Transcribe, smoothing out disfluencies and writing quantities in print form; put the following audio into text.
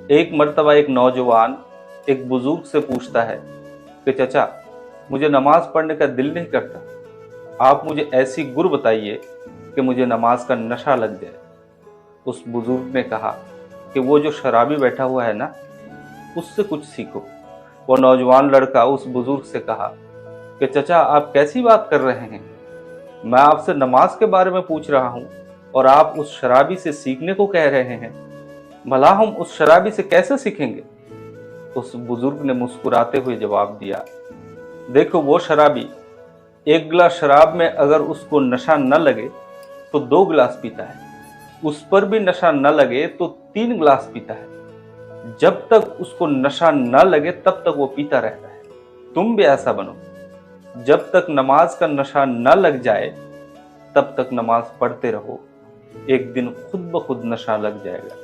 एक मर्तबा एक नौजवान एक बुजुर्ग से पूछता है कि चाचा, मुझे नमाज पढ़ने का दिल नहीं करता, आप मुझे ऐसी गुर बताइए कि मुझे नमाज का नशा लग जाए। उस बुजुर्ग ने कहा कि वो जो शराबी बैठा हुआ है ना, उससे कुछ सीखो। वो नौजवान लड़का उस बुजुर्ग से कहा कि चाचा, आप कैसी बात कर रहे हैं, मैं आपसे नमाज के बारे में पूछ रहा हूँ और आप उस शराबी से सीखने को कह रहे हैं। भला हम उस शराबी से कैसे सीखेंगे? उस बुजुर्ग ने मुस्कुराते हुए जवाब दिया, देखो, वो शराबी एक गिलास शराब में अगर उसको नशा न लगे तो 2 गिलास पीता है, उस पर भी नशा न लगे तो 3 गिलास पीता है। जब तक उसको नशा न लगे तब तक वो पीता रहता है। तुम भी ऐसा बनो, जब तक नमाज का नशा न लग जाए तब तक नमाज पढ़ते रहो, एक दिन खुद ब खुद नशा लग जाएगा।